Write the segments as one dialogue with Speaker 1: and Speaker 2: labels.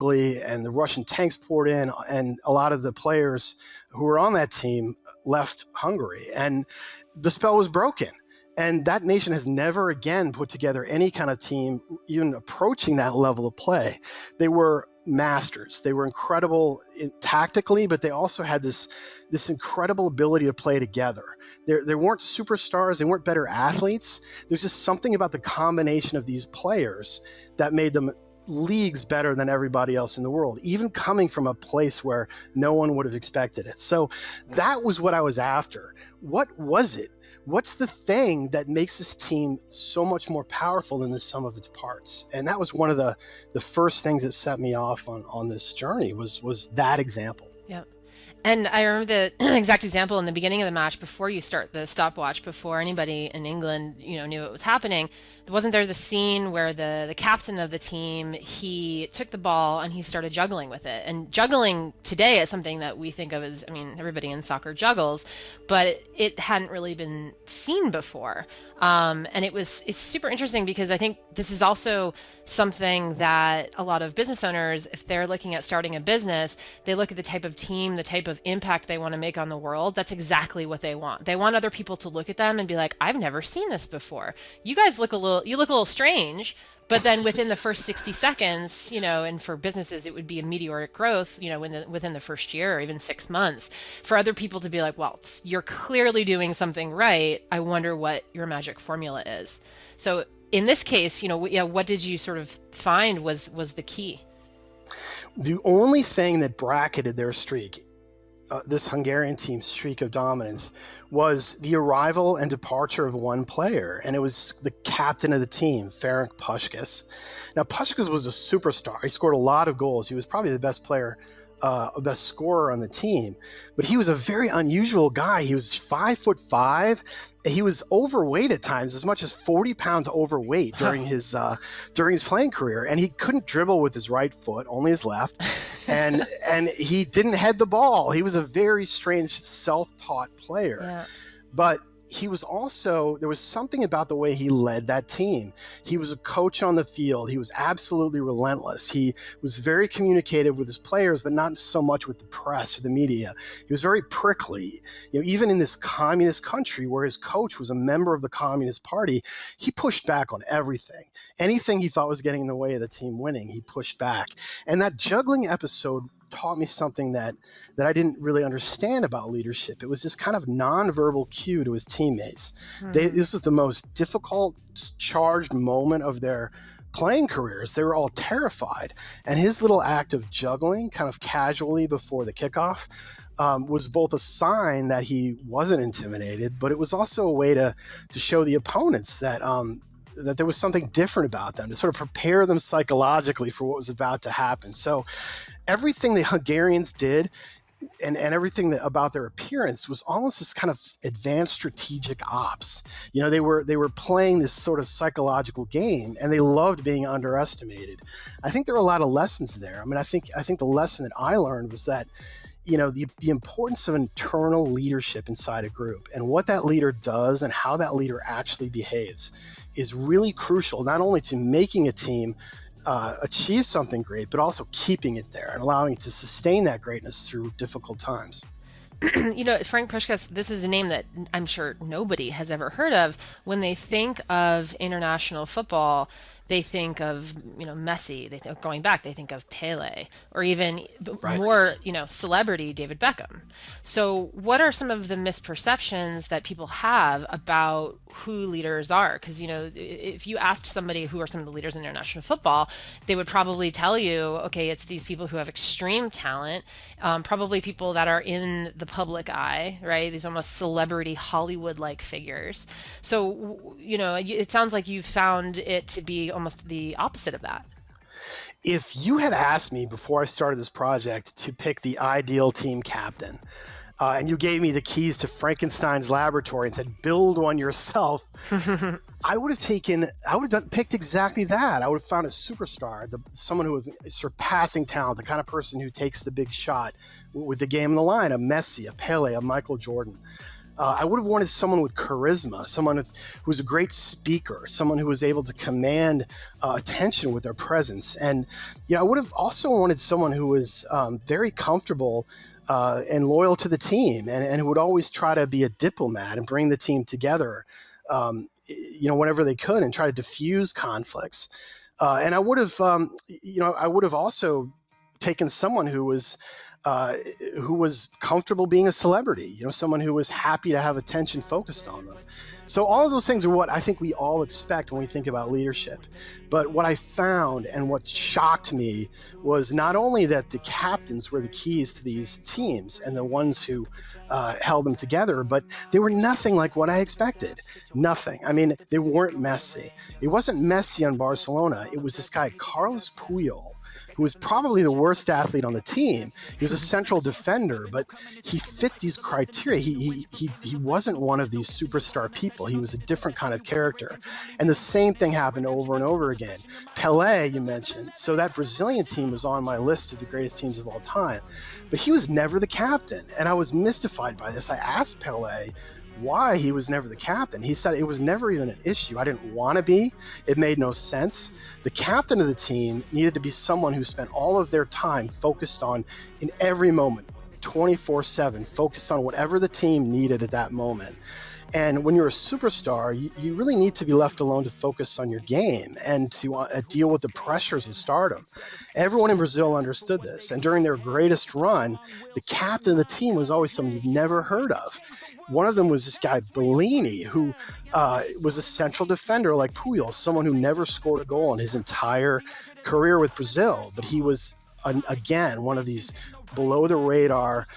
Speaker 1: and the Russian tanks poured in, and a lot of the players who were on that team left Hungary, and the spell was broken. And that nation has never again put together any kind of team even approaching that level of play. They were masters. They were incredible tactically, but they also had this incredible ability to play together. They weren't superstars. They weren't better athletes. There's just something about the combination of these players that made them leagues better than everybody else in the world, even coming from a place where no one would have expected it. So that was what I was after. What was it? What's the thing that makes this team so much more powerful than the sum of its parts? And that was one of the first things that set me off on this journey was that example.
Speaker 2: Yeah. And I remember the exact example in the beginning of the match, before you start the stopwatch, before anybody in England, knew what was happening. Wasn't there the scene where the captain of the team, he took the ball and he started juggling with it? And juggling today is something that we think of as, everybody in soccer juggles, but it hadn't really been seen before. And it's super interesting because I think this is also something that a lot of business owners, if they're looking at starting a business, they look at the type of team, the type of impact they want to make on the world. That's exactly what they want. They want other people to look at them and be like, I've never seen this before. You guys look a little strange. But then within the first 60 seconds, and for businesses, it would be a meteoric growth, within the first year or even 6 months, for other people to be like, well, you're clearly doing something right. I wonder what your magic formula is. So in this case, what did you sort of find was the key?
Speaker 1: The only thing that bracketed their streak, this Hungarian team's streak of dominance, was the arrival and departure of one player, and it was the captain of the team, Ferenc Puskás. Now, Puskás was a superstar. He scored a lot of goals. He was probably the best player, best scorer on the team, but he was a very unusual guy. He was 5'5". He was overweight at times, as much as 40 pounds overweight during his playing career, and he couldn't dribble with his right foot, only his left, and he didn't head the ball. He was a very strange, self-taught player. Yeah. But he was also, there was something about the way he led that team. He was a coach on the field. He was absolutely relentless. He was very communicative with his players, but not so much with the press or the media. He was very prickly. Even in this communist country where his coach was a member of the Communist Party, he pushed back on everything. Anything he thought was getting in the way of the team winning, he pushed back. And that juggling episode taught me something that I didn't really understand about leadership. It was this kind of nonverbal cue to his teammates. This was the most difficult, charged moment of their playing careers. They were all terrified. And his little act of juggling kind of casually before the kickoff was both a sign that he wasn't intimidated, but it was also a way to show the opponents that there was something different about them, to sort of prepare them psychologically for what was about to happen. So everything the Hungarians did and everything about their appearance was almost this kind of advanced strategic ops. They were playing this sort of psychological game, and they loved being underestimated. I think there are a lot of lessons there. I think the lesson that I learned was that the importance of internal leadership inside a group and what that leader does and how that leader actually behaves is really crucial, not only to making a team achieve something great, but also keeping it there and allowing it to sustain that greatness through difficult times.
Speaker 2: Ferenc Puskás, this is a name that I'm sure nobody has ever heard of. When they think of international football, they think of, Messi. They think, going back, they think of Pele, or even more, celebrity David Beckham. So what are some of the misperceptions that people have about who leaders are? Because, if you asked somebody who are some of the leaders in international football, they would probably tell you, okay, it's these people who have extreme talent, probably people that are in the public eye, right? These almost celebrity Hollywood-like figures. So, it sounds like you've found it to be almost the opposite of that.
Speaker 1: If you had asked me before I started this project to pick the ideal team captain, and you gave me the keys to Frankenstein's laboratory and said, build one yourself, I would have picked exactly that. I would have found a superstar, someone who has surpassing talent, the kind of person who takes the big shot with the game on the line, a Messi, a Pele, a Michael Jordan. I would have wanted someone with charisma, someone who was a great speaker, someone who was able to command attention with their presence. And I would have also wanted someone who was very comfortable and loyal to the team, and who would always try to be a diplomat and bring the team together, whenever they could, and try to diffuse conflicts. And I would have, I would have also taken someone who was comfortable being a celebrity, someone who was happy to have attention focused on them. So all of those things are what I think we all expect when we think about leadership. But what I found and what shocked me was not only that the captains were the keys to these teams and the ones who held them together, but they were nothing like what I expected. Nothing. I mean, they weren't Messi. It wasn't Messi on Barcelona. It was this guy, Carlos Puyol, who was probably the worst athlete on the team. He was a central defender, but he fit these criteria. He wasn't one of these superstar people. He was a different kind of character. And the same thing happened over and over again. Pelé, you mentioned. So that Brazilian team was on my list of the greatest teams of all time. But he was never the captain. And I was mystified by this. I asked Pelé why he was never the captain. He said it was never even an issue. I didn't want to be. It made no sense. The captain of the team needed to be someone who spent all of their time focused on, in every moment, 24/7, focused on whatever the team needed at that moment. And when you're a superstar, you really need to be left alone to focus on your game and to deal with the pressures of stardom. Everyone in Brazil understood this. And during their greatest run, the captain of the team was always someone you've never heard of. One of them was this guy, Bellini, who was a central defender like Puyol, someone who never scored a goal in his entire career with Brazil. But he was, again, one of these below-the-radar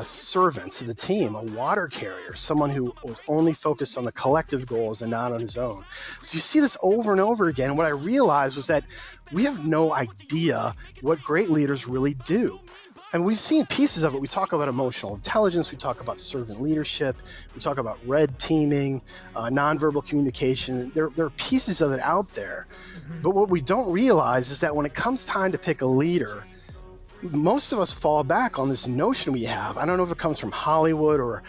Speaker 1: servants of the team, a water carrier, someone who was only focused on the collective goals and not on his own. So you see this over and over again. And what I realized was that we have no idea what great leaders really do. And we've seen pieces of it. We talk about emotional intelligence. We talk about servant leadership. We talk about red teaming, nonverbal communication. There are pieces of it out there. But what we don't realize is that when it comes time to pick a leader, most of us fall back on this notion we have. I don't know if it comes from Hollywood or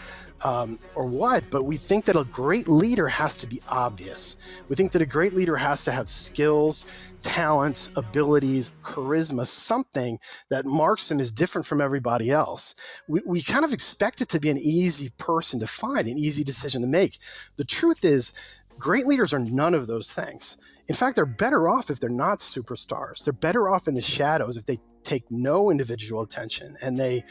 Speaker 1: what, but we think that a great leader has to be obvious. We think that a great leader has to have skills, talents, abilities, charisma, something that marks him as different from everybody else. We kind of expect it to be an easy person to find, an easy decision to make. The truth is, great leaders are none of those things. In fact, they're better off if they're not superstars. They're better off in the shadows if they take no individual attention, and they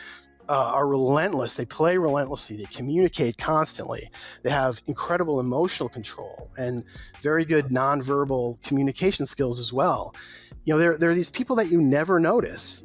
Speaker 1: are relentless. They play relentlessly. They communicate constantly. They have incredible emotional control and very good nonverbal communication skills as well. There are these people that you never notice.